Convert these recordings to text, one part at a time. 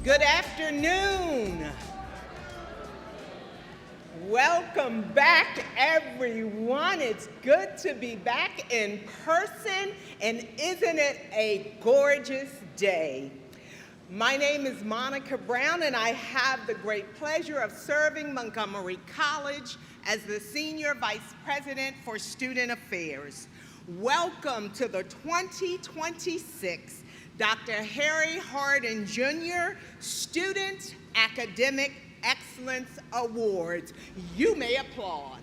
Good afternoon. Welcome back, everyone. It's good to be back in person, and isn't it a gorgeous day? My name is Monica Brown, and I have the great pleasure of serving Montgomery College as the Senior Vice President for Student Affairs. Welcome to the 2026 Dr. Harry Hardin Jr. Student Academic Excellence Awards. You may applaud.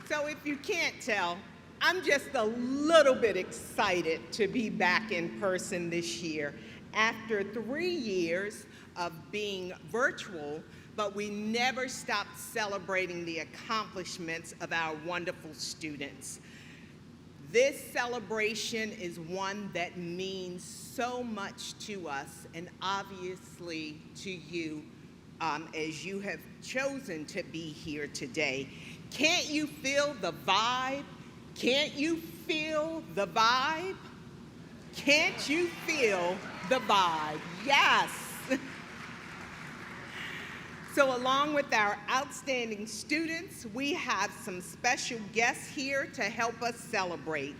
So if you can't tell, I'm just a little bit excited to be back in person this year after 3 years of being virtual, but we never stopped celebrating the accomplishments of our wonderful students. This celebration is one that means so much to us and obviously to you as you have chosen to be here today. Can't you feel the vibe? Can't you feel the vibe? Can't you feel the vibe? Yes. So along with our outstanding students, we have some special guests here to help us celebrate.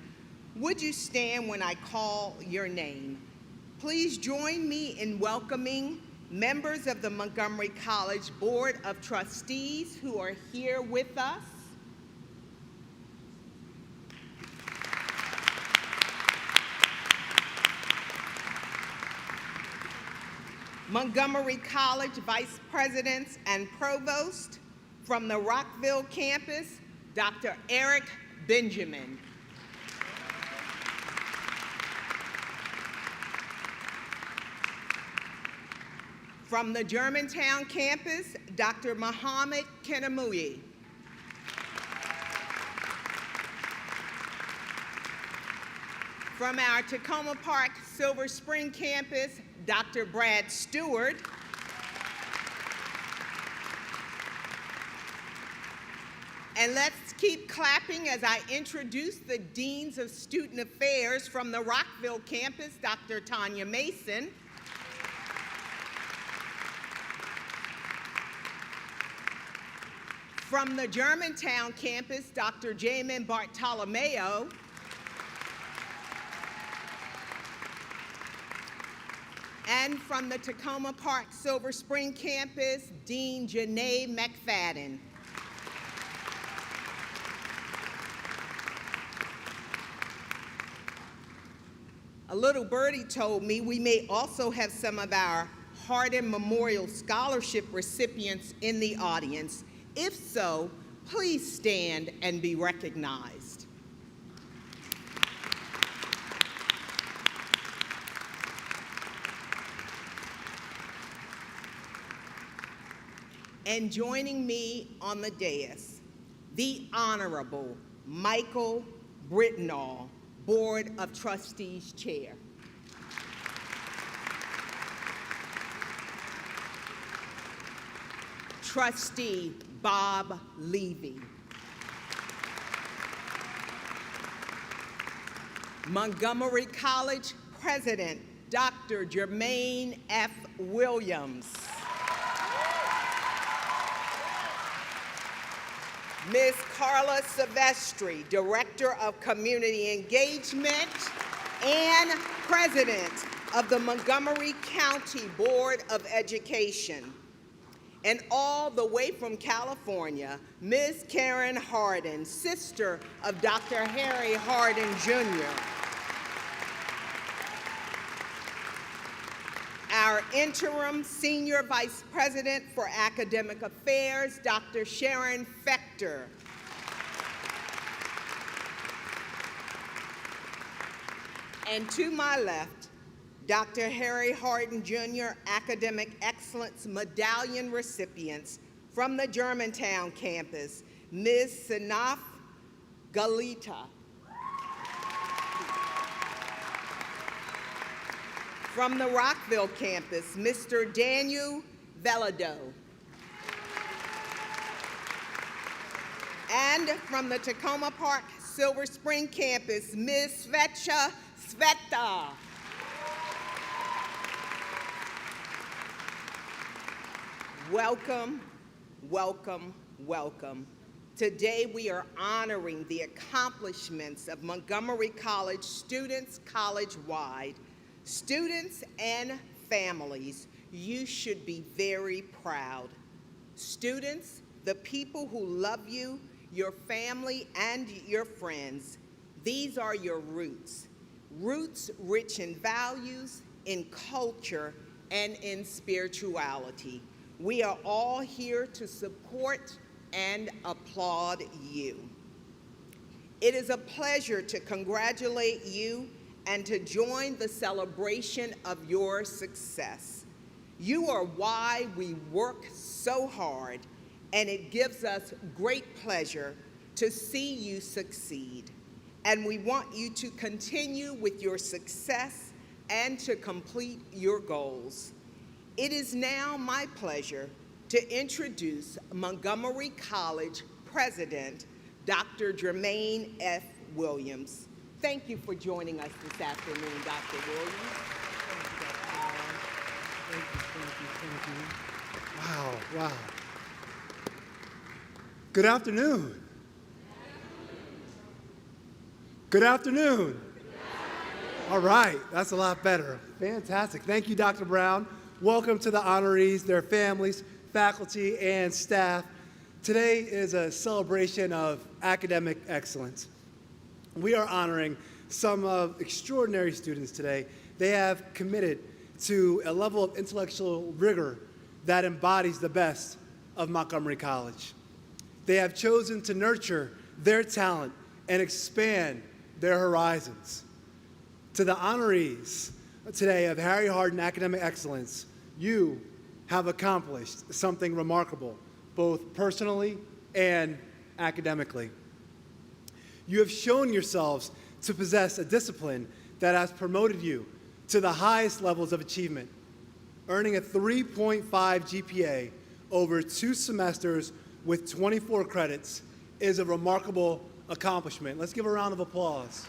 Would you stand when I call your name? Please join me in welcoming members of the Montgomery College Board of Trustees who are here with us. Montgomery College Vice Presidents and Provost. From the Rockville campus, Dr. Eric Benjamin. From the Germantown campus, Dr. Muhammad Kenamuyi. From our Tacoma Park Silver Spring campus, Dr. Brad Stewart. And let's keep clapping as I introduce the Deans of Student Affairs from the Rockville campus, Dr. Tanya Mason. From the Germantown campus, Dr. Jamin Bartolomeo. And from the Tacoma Park Silver Spring campus, Dean Janae McFadden. A little birdie told me we may also have some of our Hardin Memorial Scholarship recipients in the audience. If so, please stand and be recognized. And joining me on the dais, the Honorable Michael Brittenall, Board of Trustees Chair. Trustee Bob Levy. Montgomery College President, Dr. Jermaine F. Williams. Ms. Carla Silvestri, Director of Community Engagement and President of the Montgomery County Board of Education. And all the way from California, Ms. Karen Hardin, sister of Dr. Harry Hardin Jr. Our interim Senior Vice President for Academic Affairs, Dr. Sharon Fector. And to my left, Dr. Harry Hardin Jr. Academic Excellence Medallion recipients from the Germantown campus, Ms. Sanaf Galita. From the Rockville campus, Mr. Daniel Velado. And from the Tacoma Park Silver Spring campus, Ms. Svecha Sveta. Welcome, welcome, welcome. Today we are honoring the accomplishments of Montgomery College students college-wide. Students and families, you should be very proud. Students, the people who love you, your family, and your friends, these are your roots. Roots rich in values, in culture, and in spirituality. We are all here to support and applaud you. It is a pleasure to congratulate you and to join the celebration of your success. You are why we work so hard, and it gives us great pleasure to see you succeed. And we want you to continue with your success and to complete your goals. It is now my pleasure to introduce Montgomery College President, Dr. Jermaine F. Williams. Thank you for joining us this afternoon, Dr. Williams. Thank you. Wow. Good afternoon. Good afternoon. All right, that's a lot better. Fantastic. Thank you, Dr. Brown. Welcome to the honorees, their families, faculty, and staff. Today is a celebration of academic excellence. We are honoring some extraordinary students today. They have committed to a level of intellectual rigor that embodies the best of Montgomery College. They have chosen to nurture their talent and expand their horizons. To the honorees today of Harry Hardin Academic Excellence, you have accomplished something remarkable, both personally and academically. You have shown yourselves to possess a discipline that has promoted you to the highest levels of achievement. Earning a 3.5 GPA over 2 semesters with 24 credits is a remarkable accomplishment. Let's give a round of applause.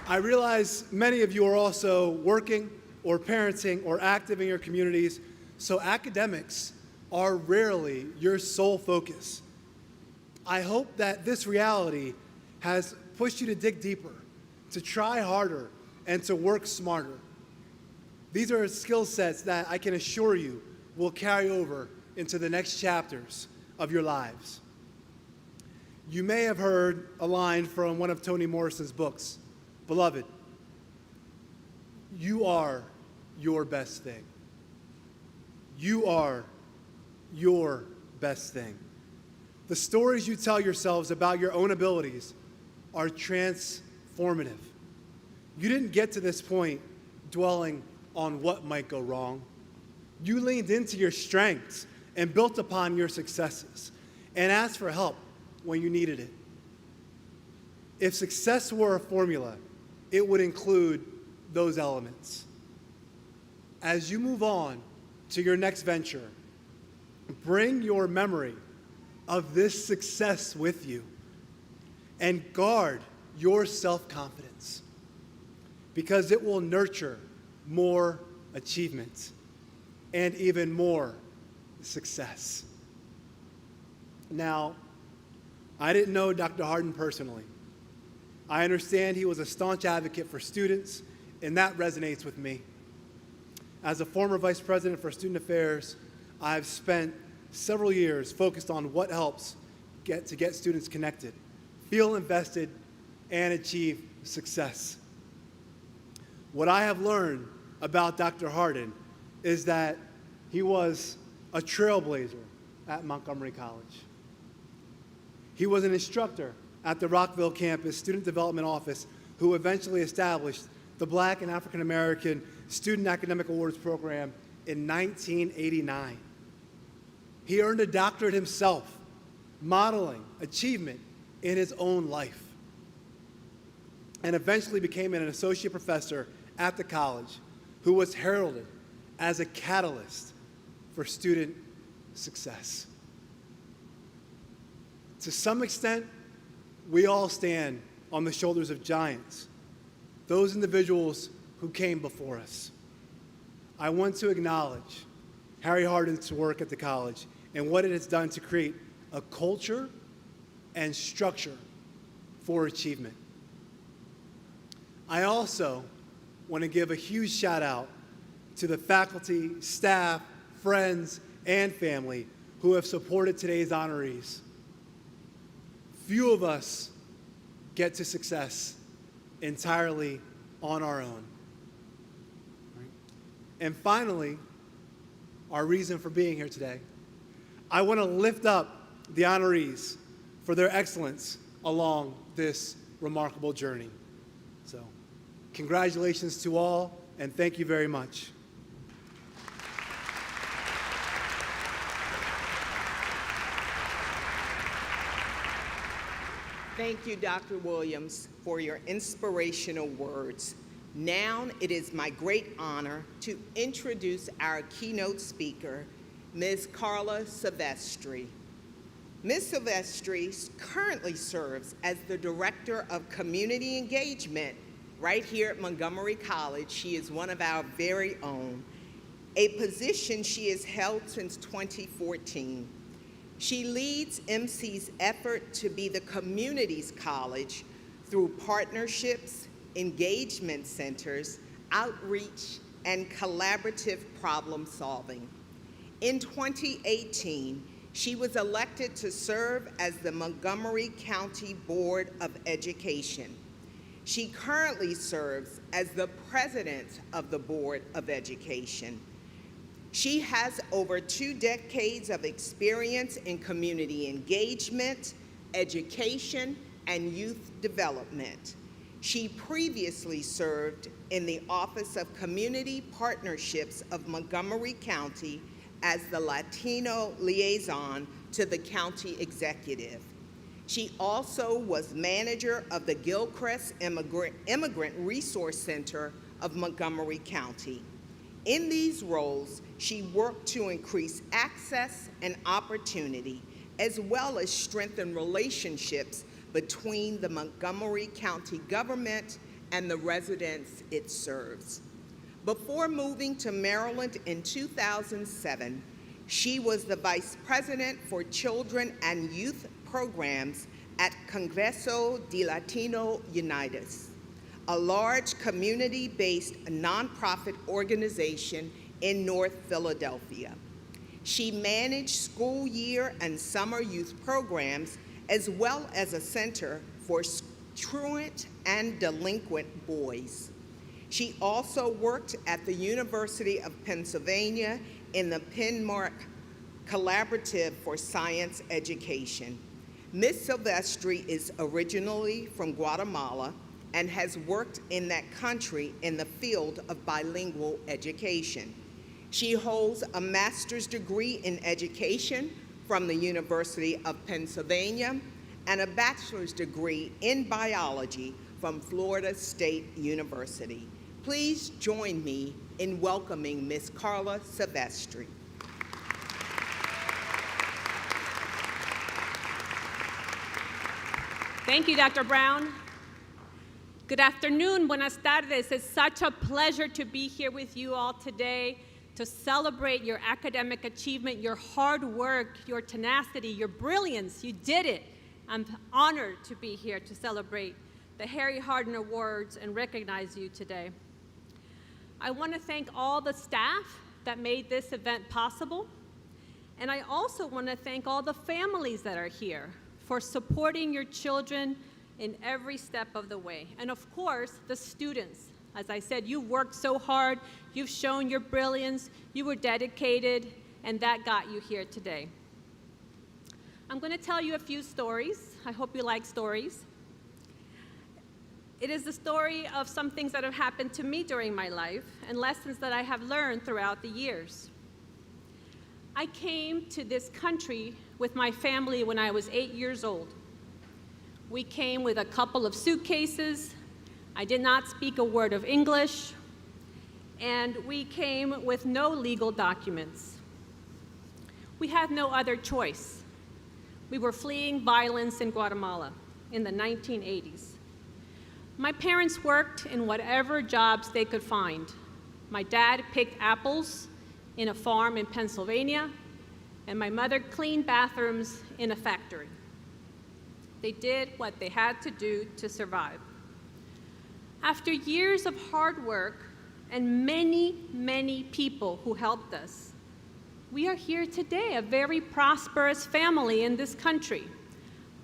I realize many of you are also working or parenting or active in your communities, so academics are rarely your sole focus. I hope that this reality has pushed you to dig deeper, to try harder, and to work smarter. These are skill sets that I can assure you will carry over into the next chapters of your lives. You may have heard a line from one of Toni Morrison's books, "Beloved, you are your best thing." You are your best thing. The stories you tell yourselves about your own abilities are transformative. You didn't get to this point dwelling on what might go wrong. You leaned into your strengths and built upon your successes and asked for help when you needed it. If success were a formula, it would include those elements. As you move on to your next venture, bring your memory of this success with you and guard your self-confidence, because it will nurture more achievement and even more success. Now, I didn't know Dr. Hardin personally. I understand he was a staunch advocate for students, and that resonates with me. As a former vice president for student affairs, I've spent several years focused on what helps get students connected, feel invested, and achieve success. What I have learned about Dr. Hardin is that he was a trailblazer at Montgomery College. He was an instructor at the Rockville campus Student Development Office who eventually established the Black and African American Student Academic Awards program in 1989. He earned a doctorate himself, modeling achievement in his own life, and eventually became an associate professor at the college who was heralded as a catalyst for student success. To some extent, we all stand on the shoulders of giants, those individuals who came before us. I want to acknowledge Harry Hardin's work at the college and what it has done to create a culture and structure for achievement. I also want to give a huge shout out to the faculty, staff, friends, and family who have supported today's honorees. Few of us get to success entirely on our own. And finally, our reason for being here today. I want to lift up the honorees for their excellence along this remarkable journey. So, congratulations to all, and thank you very much. Thank you, Dr. Williams, for your inspirational words. Now it is my great honor to introduce our keynote speaker, Ms. Carla Silvestri. Ms. Silvestri currently serves as the Director of Community Engagement right here at Montgomery College. She is one of our very own, a position she has held since 2014. She leads MC's effort to be the community's college through partnerships, engagement centers, outreach, and collaborative problem solving. In 2018, she was elected to serve as the Montgomery County Board of Education. She currently serves as the president of the Board of Education. She has over 2 decades of experience in community engagement, education, and youth development. She previously served in the Office of Community Partnerships of Montgomery County as the Latino liaison to the county executive. She also was manager of the Gilchrist Immigrant Resource Center of Montgomery County. In these roles, she worked to increase access and opportunity, as well as strengthen relationships between the Montgomery County government and the residents it serves. Before moving to Maryland in 2007, she was the Vice President for Children and Youth Programs at Congreso de Latino Unidos, a large community-based nonprofit organization in North Philadelphia. She managed school year and summer youth programs, as well as a center for truant and delinquent boys. She also worked at the University of Pennsylvania in the Penmark Collaborative for Science Education. Ms. Silvestri is originally from Guatemala and has worked in that country in the field of bilingual education. She holds a master's degree in education from the University of Pennsylvania and a bachelor's degree in biology from Florida State University. Please join me in welcoming Ms. Carla Silvestri. Thank you, Dr. Brown. Good afternoon, buenas tardes. It's such a pleasure to be here with you all today to celebrate your academic achievement, your hard work, your tenacity, your brilliance. You did it. I'm honored to be here to celebrate the Harry Hardin Awards and recognize you today. I want to thank all the staff that made this event possible. And I also want to thank all the families that are here for supporting your children in every step of the way. And of course, the students. As I said, you worked so hard, you've shown your brilliance, you were dedicated, and that got you here today. I'm going to tell you a few stories. I hope you like stories. It is the story of some things that have happened to me during my life and lessons that I have learned throughout the years. I came to this country with my family when I was 8 years old. We came with a couple of suitcases. I did not speak a word of English, and we came with no legal documents. we had no other choice. We were fleeing violence in Guatemala in the 1980s. My parents worked in whatever jobs they could find. My dad picked apples in a farm in Pennsylvania, and my mother cleaned bathrooms in a factory. They did what they had to do to survive. After years of hard work and many, many people who helped us, we are here today, a very prosperous family in this country.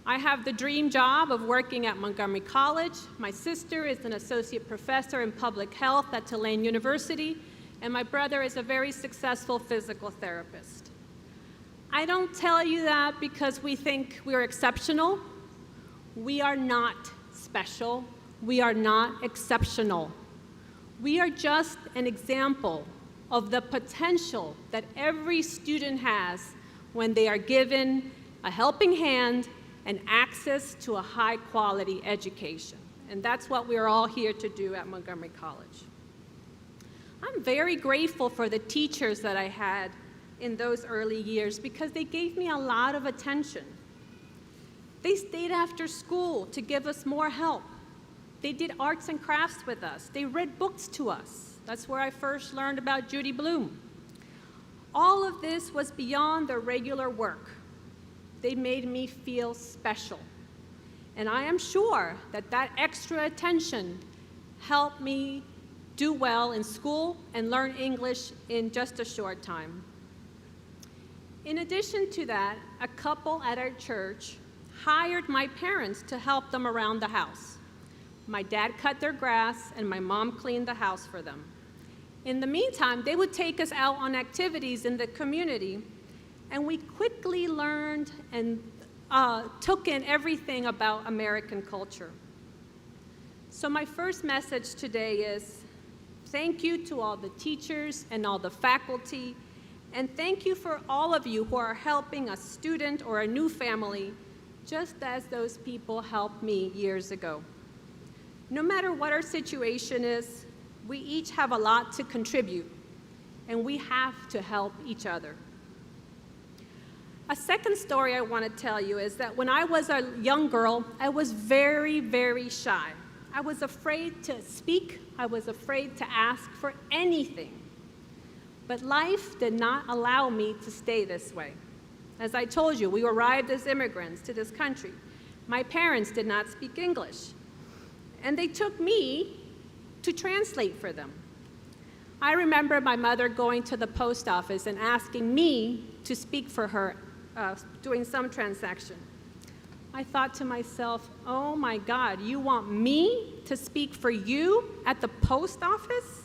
I have the dream job of working at Montgomery College. My sister is an associate professor in public health at Tulane University, and my brother is a very successful physical therapist. I don't tell you that because we think we're exceptional. We are not special. We are not exceptional. We are just an example of the potential that every student has when they are given a helping hand and access to a high-quality education. And that's what we're all here to do at Montgomery College. I'm very grateful for the teachers that I had in those early years because they gave me a lot of attention. They stayed after school to give us more help. They did arts and crafts with us. They read books to us. That's where I first learned about Judy Blume. All of this was beyond their regular work. They made me feel special. And I am sure that that extra attention helped me do well in school and learn English in just a short time. In addition to that, a couple at our church hired my parents to help them around the house. My dad cut their grass and my mom cleaned the house for them. In the meantime, they would take us out on activities in the community, and we quickly learned and took in everything about American culture. So my first message today is thank you to all the teachers and all the faculty, and thank you for all of you who are helping a student or a new family, just as those people helped me years ago. No matter what our situation is, we each have a lot to contribute, and we have to help each other. A second story I want to tell you is that when I was a young girl, I was very, very shy. I was afraid to speak. I was afraid to ask for anything. But life did not allow me to stay this way. As I told you, we arrived as immigrants to this country. My parents did not speak English, and they took me to translate for them. I remember my mother going to the post office and asking me to speak for her doing some transaction. I thought to myself, oh my God, you want me to speak for you at the post office?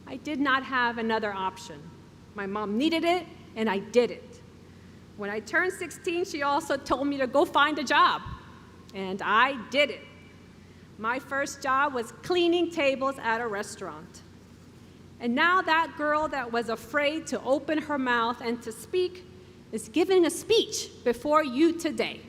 I did not have another option. My mom needed it, and I did it. When I turned 16, she also told me to go find a job, and I did it. My first job was cleaning tables at a restaurant. And now that girl that was afraid to open her mouth and to speak is giving a speech before you today.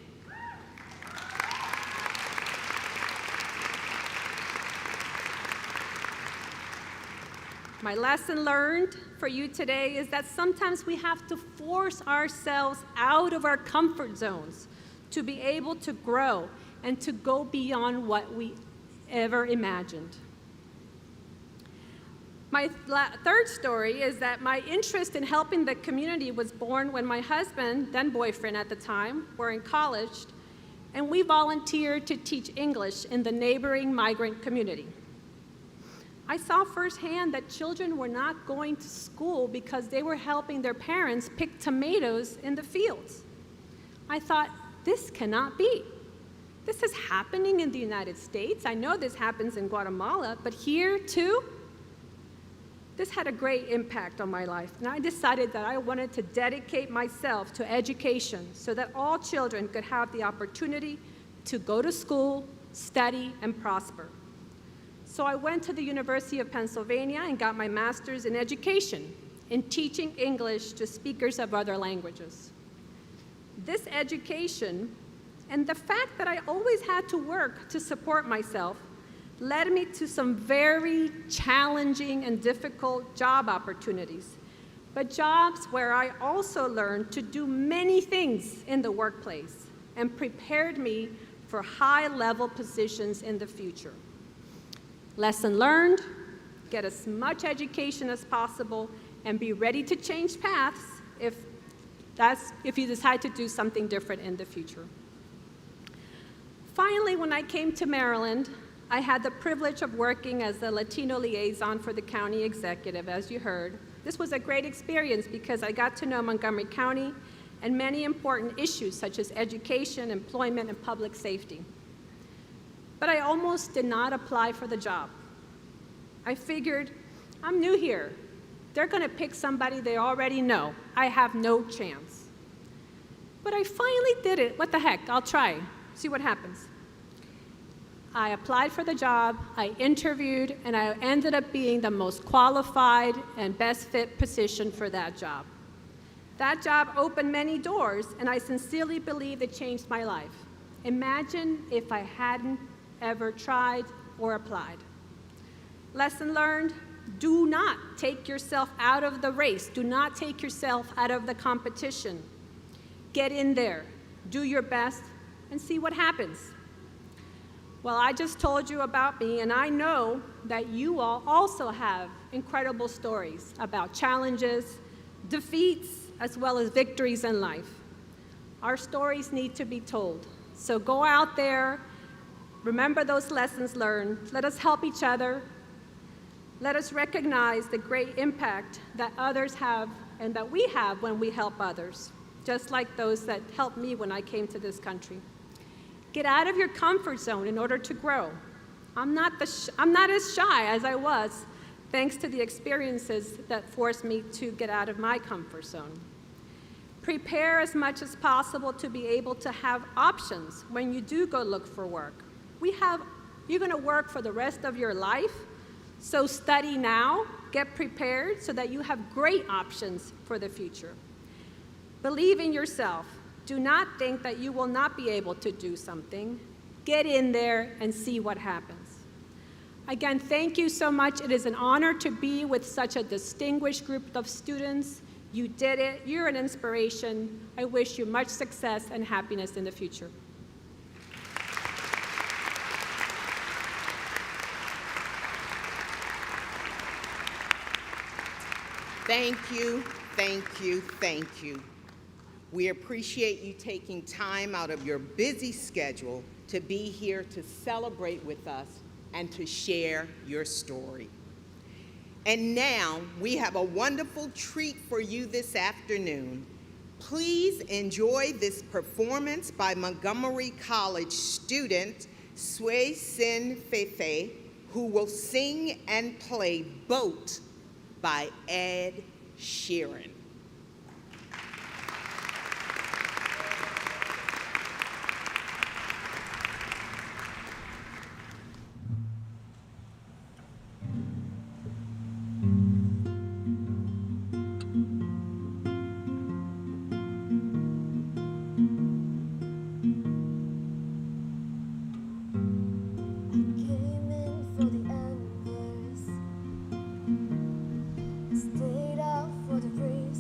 My lesson learned for you today is that sometimes we have to force ourselves out of our comfort zones to be able to grow and to go beyond what we ever imagined. My third story is that my interest in helping the community was born when my husband, then boyfriend at the time, were in college, and we volunteered to teach English in the neighboring migrant community. I saw firsthand that children were not going to school because they were helping their parents pick tomatoes in the fields. I thought, this cannot be. This is happening in the United States. I know this happens in Guatemala, but here too? This had a great impact on my life, and I decided that I wanted to dedicate myself to education so that all children could have the opportunity to go to school, study, and prosper. So I went to the University of Pennsylvania and got my master's in education, in teaching English to speakers of other languages. This education, and the fact that I always had to work to support myself, led me to some very challenging and difficult job opportunities. but jobs where I also learned to do many things in the workplace and prepared me for high-level positions in the future. Lesson learned, get as much education as possible, and be ready to change paths if you decide to do something different in the future. Finally, when I came to Maryland, I had the privilege of working as the Latino liaison for the county executive, as you heard. This was a great experience because I got to know Montgomery County and many important issues such as education, employment, and public safety. But I almost did not apply for the job. I figured, I'm new here. They're gonna pick somebody they already know. I have no chance. But I finally did it. What the heck, I'll try, see what happens. I applied for the job, I interviewed, and I ended up being the most qualified and best fit position for that job. That job opened many doors, and I sincerely believe it changed my life. Imagine if I hadn't ever tried or applied. Lesson learned, do not take yourself out of the race. Do not take yourself out of the competition. Get in there, do your best, and see what happens. Well, I just told you about me, and I know that you all also have incredible stories about challenges, defeats, as well as victories in life. Our stories need to be told. So go out there, remember those lessons learned. Let us help each other. Let us recognize the great impact that others have and that we have when we help others, just like those that helped me when I came to this country. Get out of your comfort zone in order to grow. I'm not as shy as I was, thanks to the experiences that forced me to get out of my comfort zone. Prepare as much as possible to be able to have options when you do go look for work. You're gonna work for the rest of your life, so study now, get prepared so that you have great options for the future. Believe in yourself. Do not think that you will not be able to do something. Get in there and see what happens. Again, thank you so much. It is an honor to be with such a distinguished group of students. You did it. You're an inspiration. I wish you much success and happiness in the future. Thank you, thank you, thank you. We appreciate you taking time out of your busy schedule to be here to celebrate with us and to share your story. And now we have a wonderful treat for you this afternoon. Please enjoy this performance by Montgomery College student Sui Sin Fefe, who will sing and play Boat by Ed Sheeran. Stayed out for the breeze.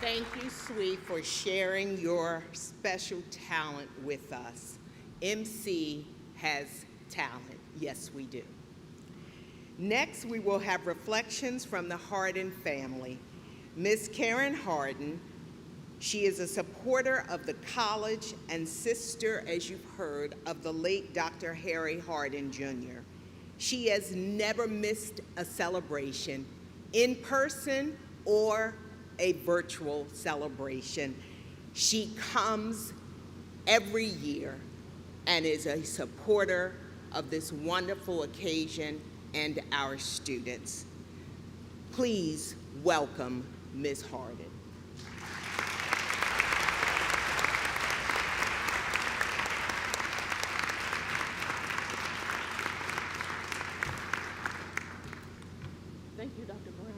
Thank you, Sweet, for sharing your special talent with us. MC has talent. Yes, we do. Next, we will have reflections from the Hardin family. Ms. Karen Hardin, she is a supporter of the college and sister, as you've heard, of the late Dr. Harry Hardin, Jr. She has never missed a celebration, in person or a virtual celebration. She comes every year and is a supporter of this wonderful occasion and our students. Please welcome Ms. Hardin. Thank you, Dr. Brown.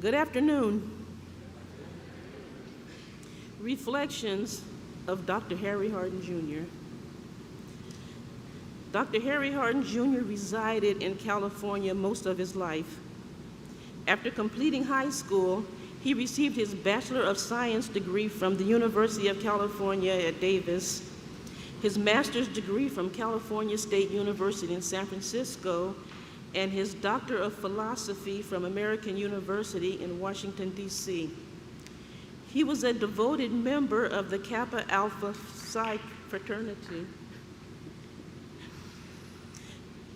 Good afternoon. Reflections of Dr. Harry Hardin, Jr. Dr. Harry Hardin, Jr. resided in California most of his life. After completing high school, he received his Bachelor of Science degree from the University of California at Davis, his master's degree from California State University in San Francisco, and his Doctor of Philosophy from American University in Washington, D.C. He was a devoted member of the Kappa Alpha Psi fraternity.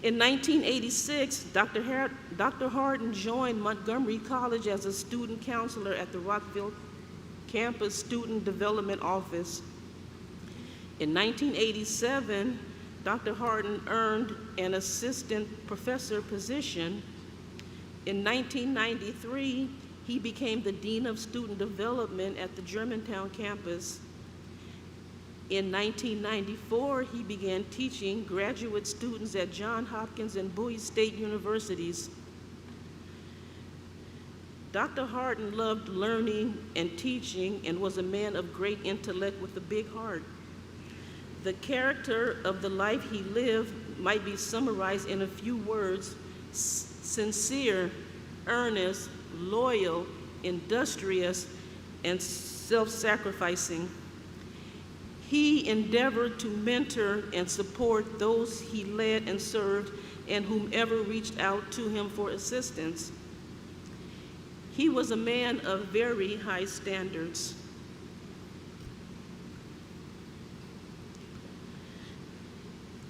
In 1986, Dr. Hardin joined Montgomery College as a student counselor at the Rockville Campus Student Development Office. In 1987, Dr. Hardin earned an assistant professor position. In 1993, he became the Dean of Student Development at the Germantown campus. In 1994, he began teaching graduate students at Johns Hopkins and Bowie State Universities. Dr. Hardin loved learning and teaching and was a man of great intellect with a big heart. The character of the life he lived might be summarized in a few words: sincere, earnest, loyal, industrious, and self-sacrificing. He endeavored to mentor and support those he led and served and whomever reached out to him for assistance. He was a man of very high standards.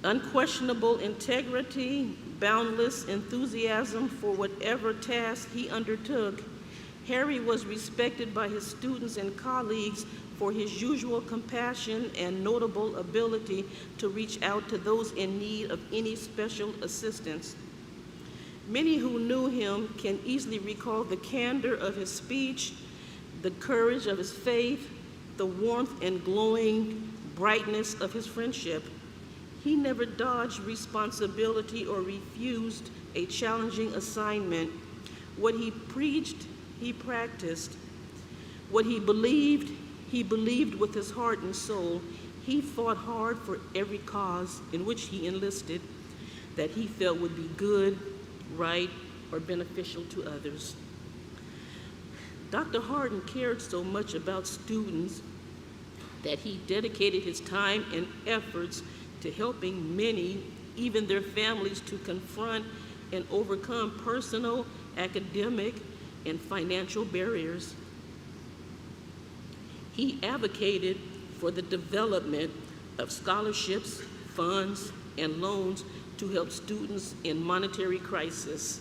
Unquestionable integrity, boundless enthusiasm for whatever task he undertook, Harry was respected by his students and colleagues for his usual compassion and notable ability to reach out to those in need of any special assistance. Many who knew him can easily recall the candor of his speech, the courage of his faith, the warmth and glowing brightness of his friendship. He never dodged responsibility or refused a challenging assignment. What he preached, he practiced. What he believed with his heart and soul. He fought hard for every cause in which he enlisted that he felt would be good, right, or beneficial to others. Dr. Hardin cared so much about students that he dedicated his time and efforts to helping many, even their families, to confront and overcome personal, academic, and financial barriers. He advocated for the development of scholarships, funds, and loans to help students in monetary crisis.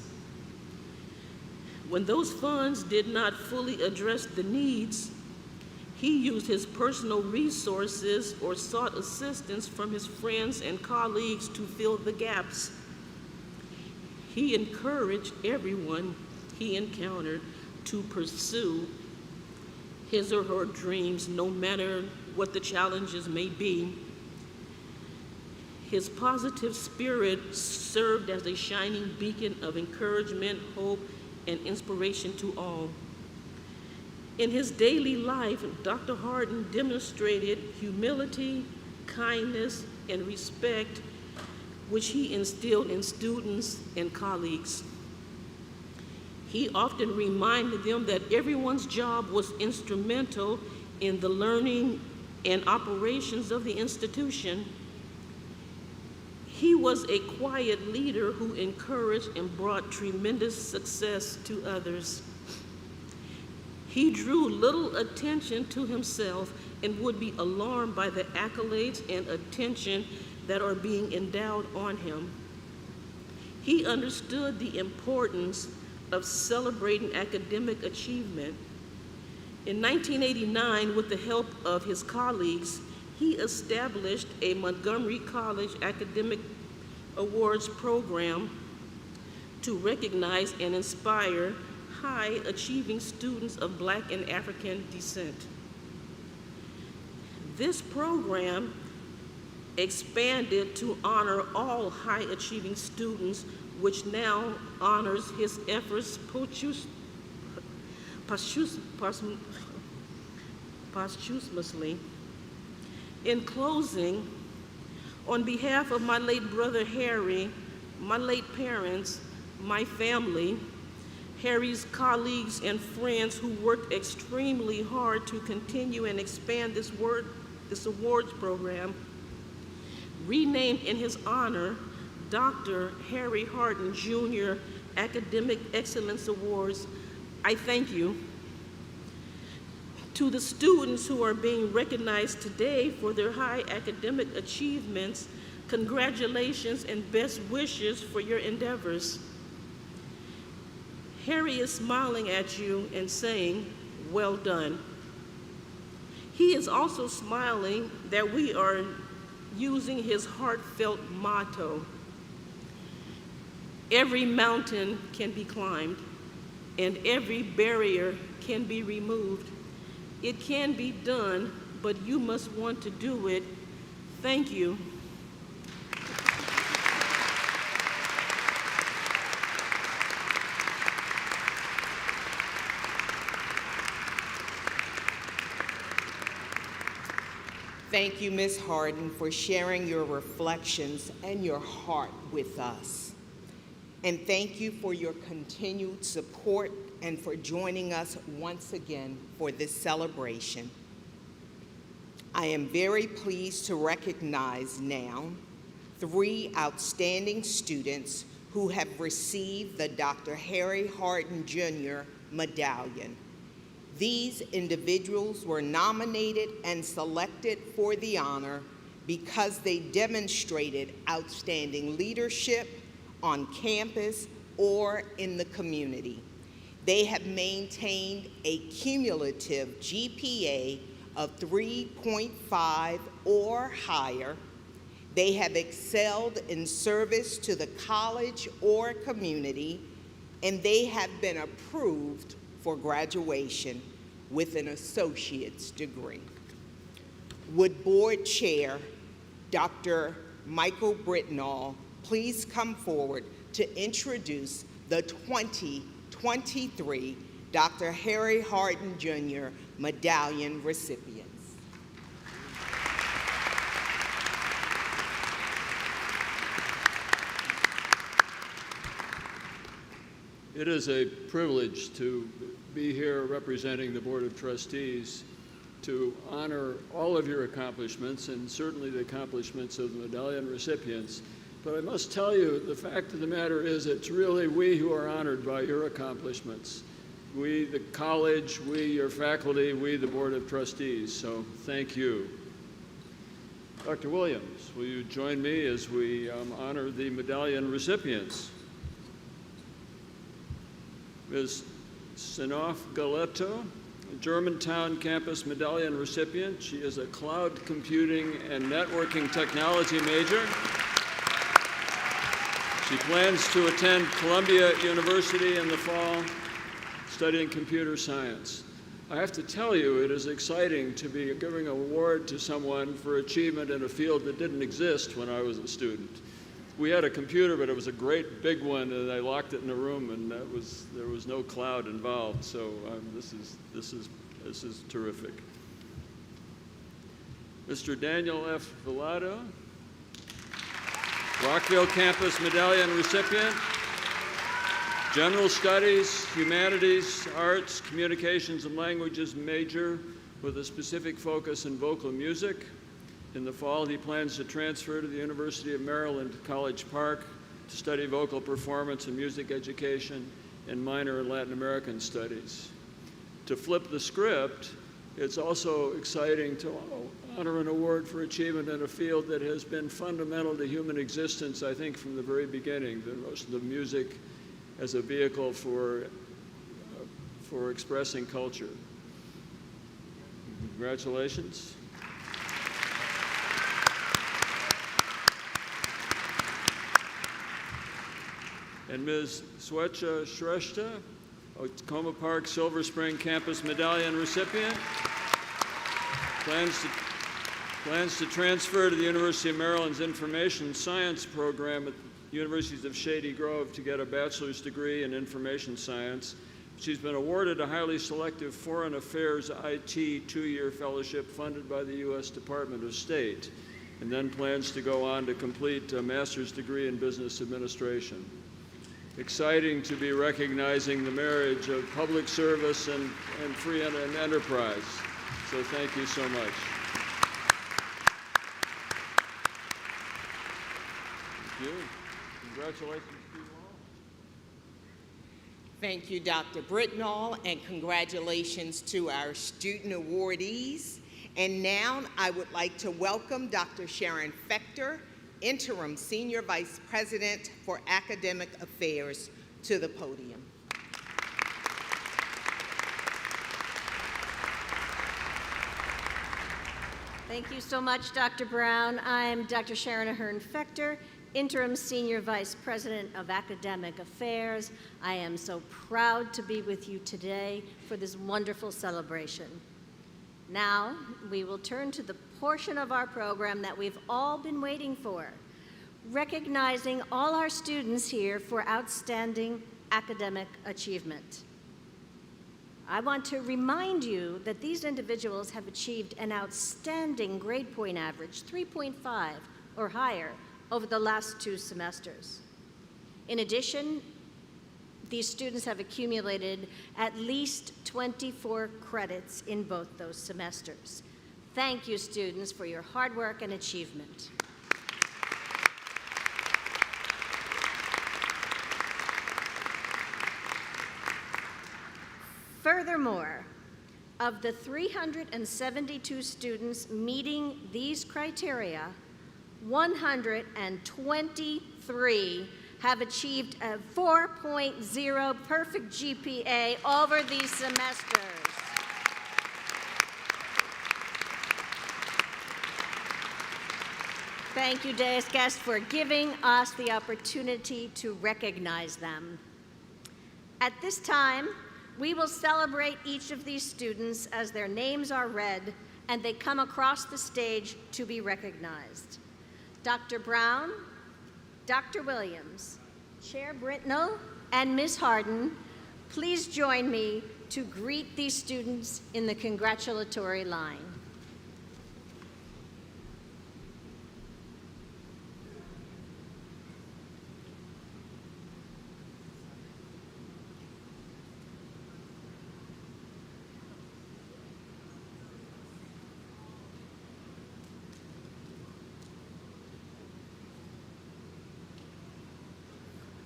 When those funds did not fully address the needs, he used his personal resources or sought assistance from his friends and colleagues to fill the gaps. He encouraged everyone he encountered to pursue his or her dreams, no matter what the challenges may be. His positive spirit served as a shining beacon of encouragement, hope, and inspiration to all. In his daily life, Dr. Hardin demonstrated humility, kindness, and respect, which he instilled in students and colleagues. He often reminded them that everyone's job was instrumental in the learning and operations of the institution. He was a quiet leader who encouraged and brought tremendous success to others. He drew little attention to himself and would be alarmed by the accolades and attention that are being endowed on him. He understood the importance of celebrating academic achievement. In 1989, with the help of his colleagues, he established a Montgomery College academic awards program to recognize and inspire high-achieving students of Black and African descent. This program expanded to honor all high-achieving students, which now honors his efforts posthumously. In closing, on behalf of my late brother Harry, my late parents, my family, Harry's colleagues and friends who worked extremely hard to continue and expand this awards program, renamed in his honor Dr. Harry Hardin Jr. Academic Excellence Awards, I thank you. To the students who are being recognized today for their high academic achievements, congratulations and best wishes for your endeavors. Harry is smiling at you and saying, well done. He is also smiling that we are using his heartfelt motto, every mountain can be climbed and every barrier can be removed. It can be done, but you must want to do it. Thank you. Thank you, Ms. Hardin, for sharing your reflections and your heart with us. And thank you for your continued support and for joining us once again for this celebration. I am very pleased to recognize now 3 outstanding students who have received the Dr. Harry Hardin Jr. Medallion. These individuals were nominated and selected for the honor because they demonstrated outstanding leadership on campus or in the community. They have maintained a cumulative GPA of 3.5 or higher. They have excelled in service to the college or community, and they have been approved for graduation with an associate's degree. Would Board Chair Dr. Michael Britnall please come forward to introduce the 2023 Dr. Harry Hardin Jr. Medallion recipients. It is a privilege to be here representing the Board of Trustees to honor all of your accomplishments and certainly the accomplishments of the medallion recipients. But I must tell you, the fact of the matter is it's really we who are honored by your accomplishments. we, the college, we, your faculty, we, the Board of Trustees. So thank you. Dr. Williams, will you join me as we honor the medallion recipients? Ms. Sanoff Galetto, Germantown campus medallion recipient. She is a cloud computing and networking technology major. She plans to attend Columbia University in the fall, studying computer science. I have to tell you, it is exciting to be giving an award to someone for achievement in a field that didn't exist when I was a student. We had a computer, but it was a great big one, and I locked it in a room, and there was no cloud involved. So this is terrific. Mr. Daniel F. Villado, Rockville campus medallion recipient, general studies, humanities, arts, communications, and languages major with a specific focus in vocal music. In the fall, he plans to transfer to the University of Maryland, College Park, to study vocal performance and music education and minor in Latin American studies. To flip the script, it's also exciting to honor an award for achievement in a field that has been fundamental to human existence, I think, from the very beginning, the music as a vehicle for expressing culture. Congratulations. And Ms. Swecha Shrestha, Tacoma Park Silver Spring campus medallion recipient, plans to transfer to the University of Maryland's Information Science program at the Universities of Shady Grove to get a bachelor's degree in information science. She's been awarded a highly selective Foreign Affairs IT two-year fellowship funded by the U.S. Department of State, and then plans to go on to complete a master's degree in business administration. Exciting to be recognizing the marriage of public service and free and enterprise. So thank you so much. Thank you. Congratulations to you all. Thank you, Dr. Britnall, and congratulations to our student awardees. And now I would like to welcome Dr. Sharon Fechter, Interim Senior Vice President for Academic Affairs, to the podium. Thank you so much, Dr. Brown. I'm Dr. Sharon Ahern Fechter, Interim Senior Vice President of Academic Affairs. I am so proud to be with you today for this wonderful celebration. Now, we will turn to the portion of our program that we've all been waiting for, recognizing all our students here for outstanding academic achievement. I want to remind you that these individuals have achieved an outstanding grade point average, 3.5 or higher, over the last 2 semesters. In addition, these students have accumulated at least 24 credits in both those semesters. Thank you, students, for your hard work and achievement. Furthermore, of the 372 students meeting these criteria, 123 have achieved a 4.0 perfect GPA over these semesters. Thank you, dais guests, for giving us the opportunity to recognize them. At this time, we will celebrate each of these students as their names are read and they come across the stage to be recognized. Dr. Brown, Dr. Williams, Chair Britnall, and Ms. Hardin, please join me to greet these students in the congratulatory line.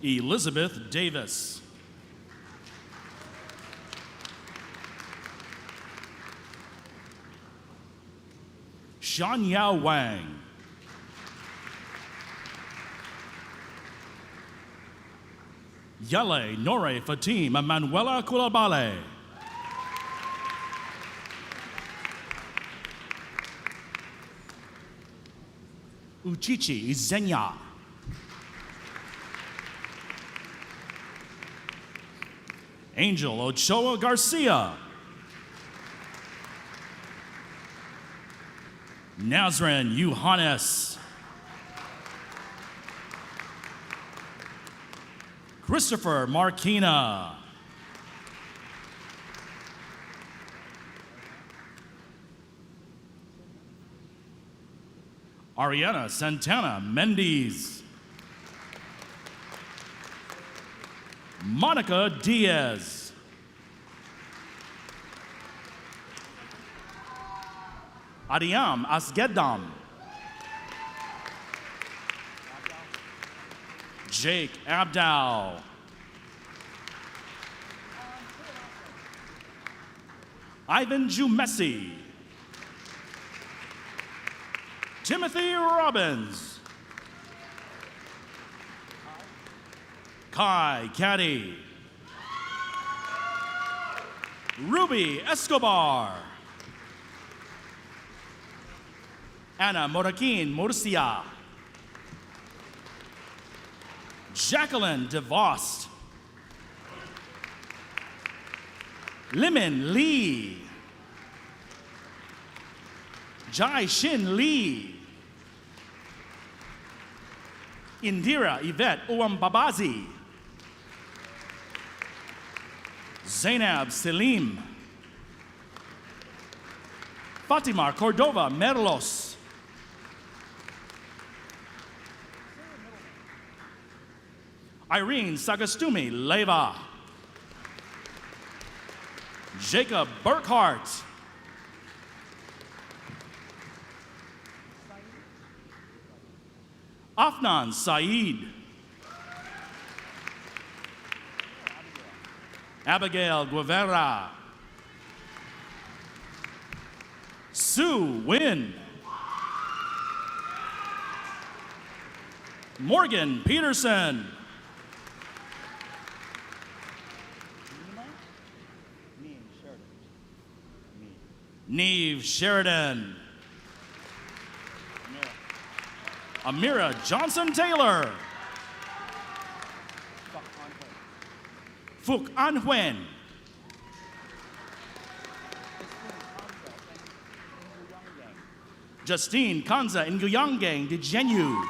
Elizabeth Davis. Shanya Wang. Yale Nore Fatim Manuela Kulabale. Uchichi Zenya. Angel Ochoa Garcia. Nazrin Yohannes. Christopher Marquina. Ariana Santana Mendes. Monica Diaz. Adiam Asgedam. Jake Abdal. Ivan Jumesi. Timothy Robbins. Kai Caddy. Ruby Escobar. Anna Morakin Murcia. Jacqueline DeVos. Limon Lee. Jai Shin Lee. Indira Yvette Ouambabazi. Zainab Selim. Fatima Cordova Merlos. Irene Sagastumi Leva. Jacob Burkhart. Afnan Saeed. Abigail Guevara. Sue Wynn. Morgan Peterson. Neve Sheridan. Amira Johnson Taylor. Phuc An Huen. Justine Kanza Nguyangang Dijenyu.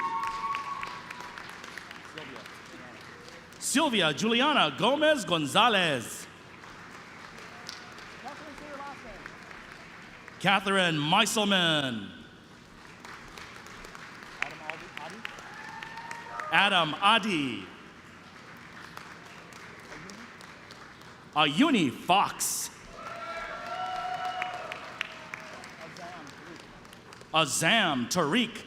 Sylvia Juliana Gomez Gonzalez. Catherine Meiselman. Adam Adi. Ayuni Fox. Azam Tariq.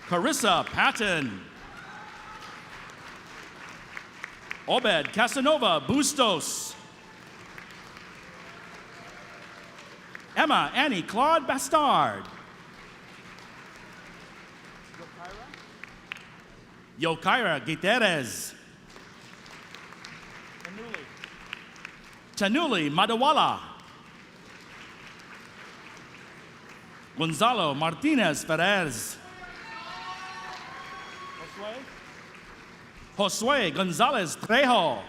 Carissa Patton. Obed Casanova Bustos. Emma Annie Claude Bastard. Yokaira Gutierrez. Tanuli Madawala. Gonzalo Martinez Perez. Josue Gonzalez Trejo.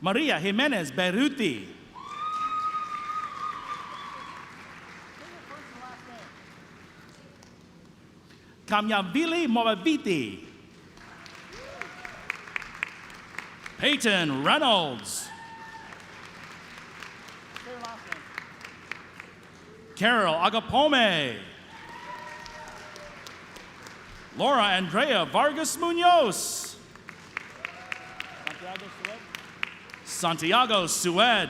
Maria Jimenez Beruti. Kamyavili Moaviti. Peyton Reynolds. Carol Agapome. Laura Andrea Vargas Munoz. Santiago Sued.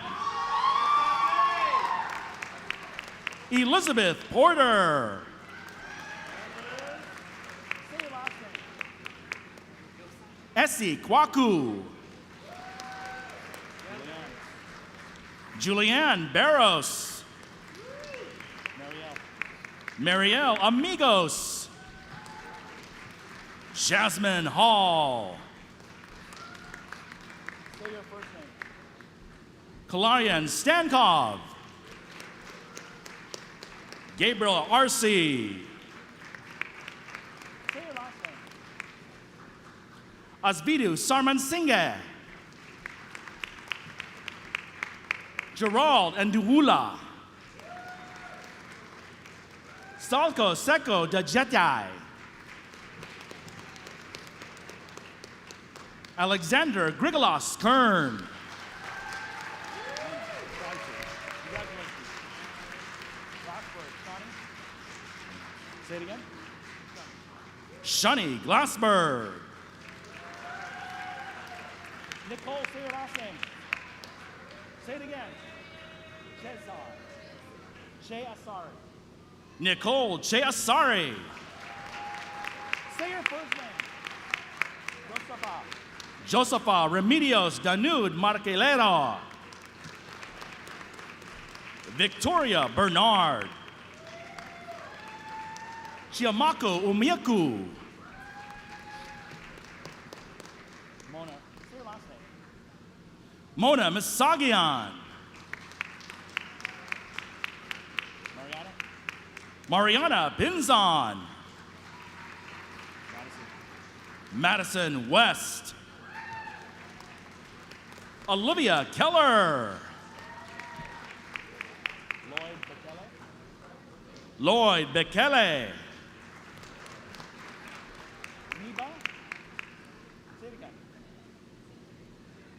Elizabeth Porter. Essie Kwaku. Julianne Barros. Marielle Amigos. Jasmine Hall. Say your first name. Kalarian Stankov. Gabriel Arce. Say your last name. Asvidu Sarmansinghe. Gerald Nduwula. Salko Seko Dajetai. Alexander Grigolos Kern. Say it again. Shani Glassberg. Nicole, say your last name. Say it again. Che Asari. Nicole Che Asari. Say your first name. Josefa Remedios Danud Marquelero. Victoria Bernard. Chiamako Umiaku. Mona, say your last name. Mona Misagian. Mariana Pinzon. Madison West. Olivia Keller. Lloyd Bekele. Niba. Say it again.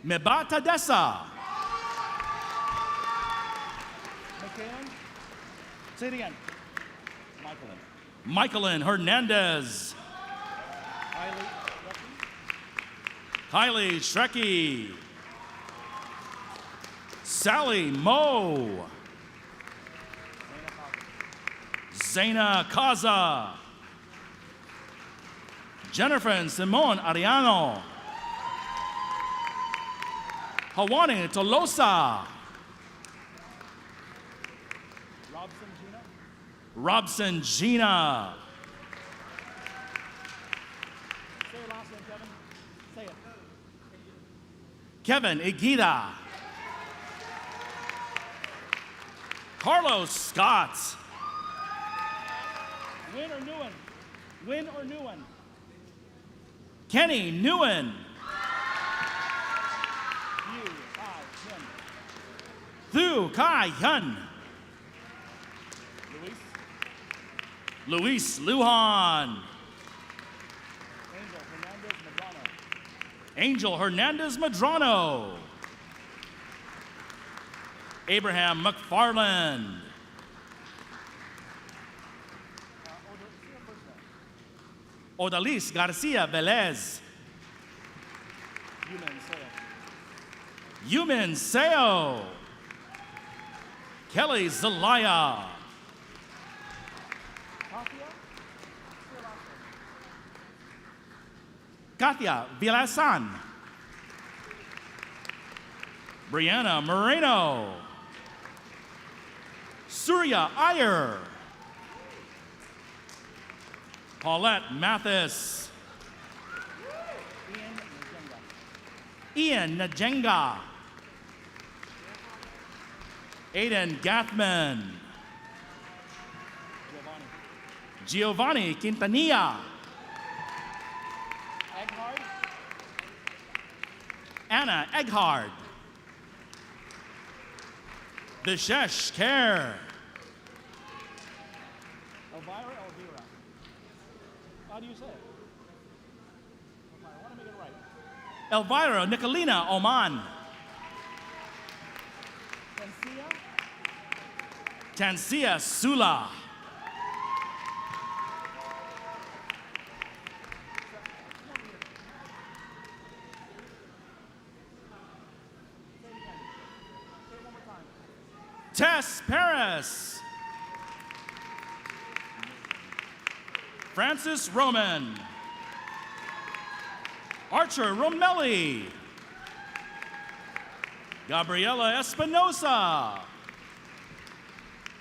Mebata Dessa. McKaylin. Say it again. Michaelin Hernandez. Kylie Shrecky. Sally Moe. Zaina Kaza. Jennifer and Simone Ariano. Hawani Tolosa. Robson Gina. Say your last name, Kevin. Say it. Kevin Igita. Carlos Scott. Win or Newen? Win or Newen? Kenny Newen. Thu Kai Hyun. Luis Lujan. Angel Hernandez Madrano. Abraham McFarland. Odalis Garcia Velez. Yumin Seo. Kelly Zelaya. Katia Villasan. Brianna Moreno. Surya Iyer. Paulette Mathis. Ian Najenga. Aiden Gathman. Giovanni Quintanilla. Anna Eghard. Vishesh Kher. Elvira. How do you say it? I want to make it right. Elvira Nicolina Oman. Tansia Sula. Tess Paris. Francis Roman. Archer Romelli. Gabriela Espinosa.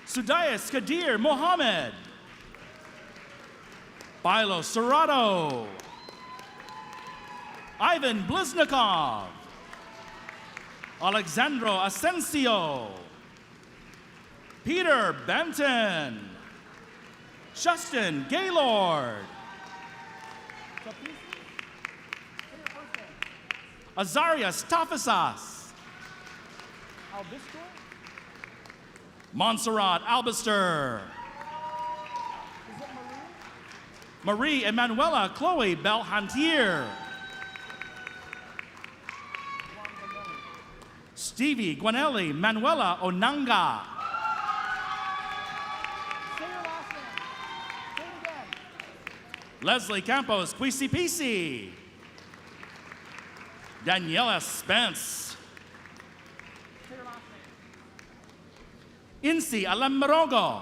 Sudais Kadir Mohammed. Bilo Serrato. Ivan Bliznikov. Alexandro Asensio. Peter Benton. Justin Gaylord. Azarias Tafasas. Montserrat Albister. Marie Emanuela Chloe Belhantier. Stevie Guanelli Manuela Onanga. Leslie Campos Quisi. Daniela Spence. Insi Alamrogo.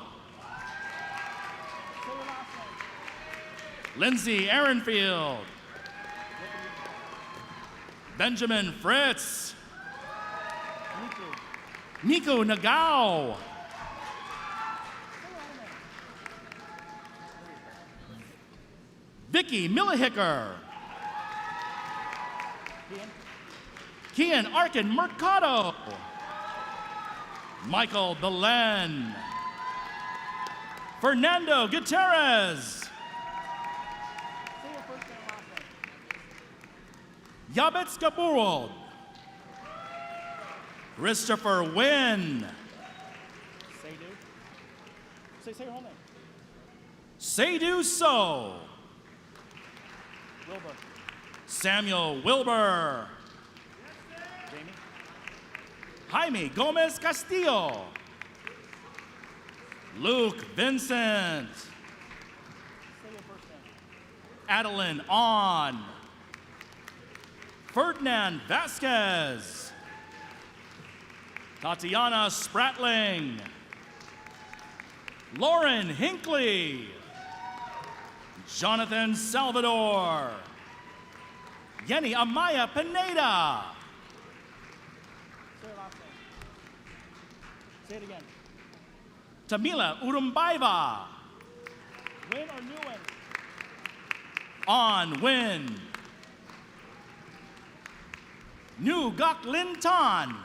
Lindsay Aaronfield. Benjamin Fritz. Nico Nagao. Vicky Millihicker. Kian Arkin Mercado. Michael Belen. Fernando Gutierrez. Yabetz Gaburald. Christopher Wynn. Say your whole name. Seydu So. Wilbur. Samuel Wilbur. Jamie. Jaime Gomez Castillo. Luke Vincent. Say your first name. Adeline On. Ferdinand Vasquez. Tatiana Spratling. Lauren Hinckley. Jonathan Salvador. Yenny Amaya Pineda. Say your last name. Say it again. Tamila Urumbaiva. Win or new win? On win. New Gok Lin Tan.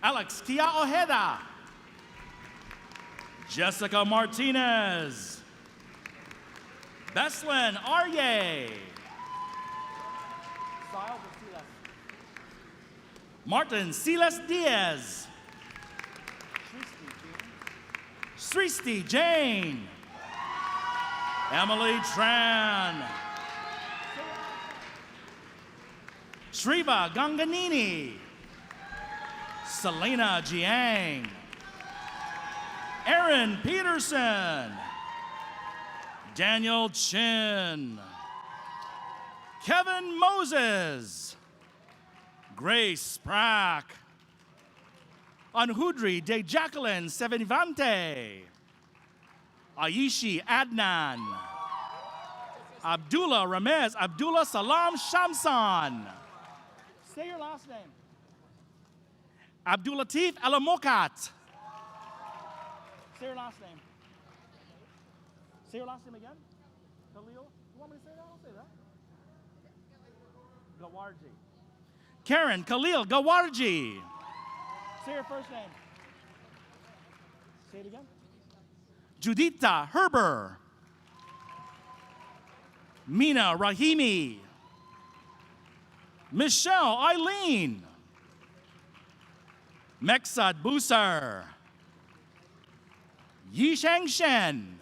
Alex Tia Ojeda. Jessica Martinez. Beslin Arye. Martin Silas Diaz. Sristi Jane. Emily Tran. Shriva Ganganini. Selena Jiang. Aaron Peterson. Daniel Chin. Kevin Moses. Grace Sprack. Anhudri De Jacqueline Sevenivante. Aishi Adnan. Abdullah Ramez Abdullah Salam Shamsan. Say your last name. Abdulatif Alamokat. Say your last name. Say your last name again. Khalil. You want me to say that? I'll say that. Gawarji. Karen Khalil Gawarji. Say your first name. Say it again. Judita Herber. Mina Rahimi. Michelle Eileen. Meksad Busar. Yisheng Shen.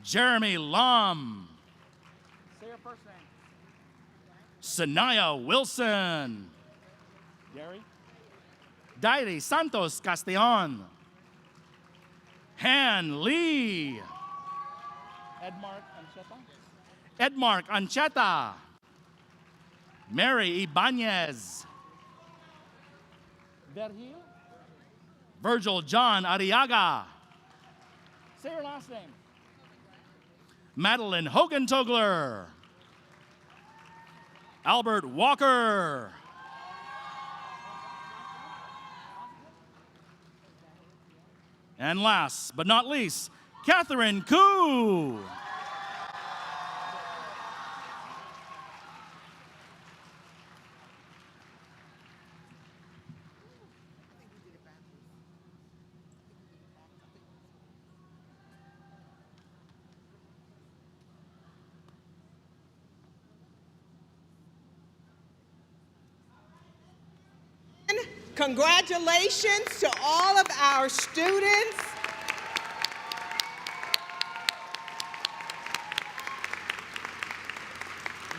Jeremy Lum. Say your first name. Sanaya Wilson. Gary. Dairi Santos Castellon. Han Lee. Edmark Ancheta. Mary Ibanez. Virgil John Ariaga. Say your last name. Madeline Hogentogler. Albert Walker. And last but not least, Catherine Koo. Congratulations to all of our students.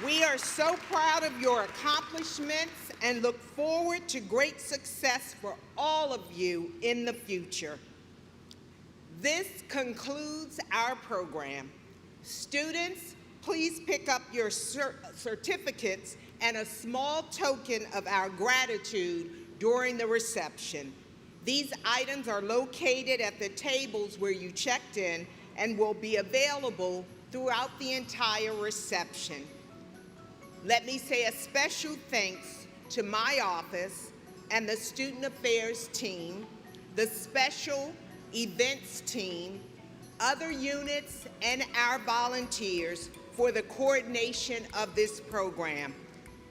We are so proud of your accomplishments and look forward to great success for all of you in the future. This concludes our program. Students, please pick up your certificates and a small token of our gratitude during the reception. These items are located at the tables where you checked in and will be available throughout the entire reception. Let me say a special thanks to my office and the Student Affairs team, the Special Events team, other units, and our volunteers for the coordination of this program.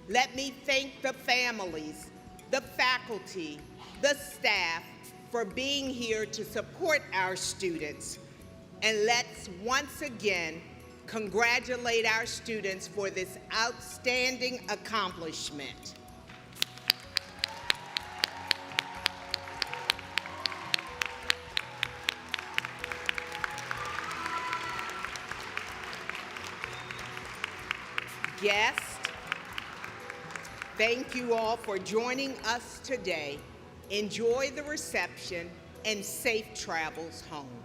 Let me thank the families, the faculty, the staff for being here to support our students. And let's once again congratulate our students for this outstanding accomplishment. Guests, thank you all for joining us today. Enjoy the reception and safe travels home.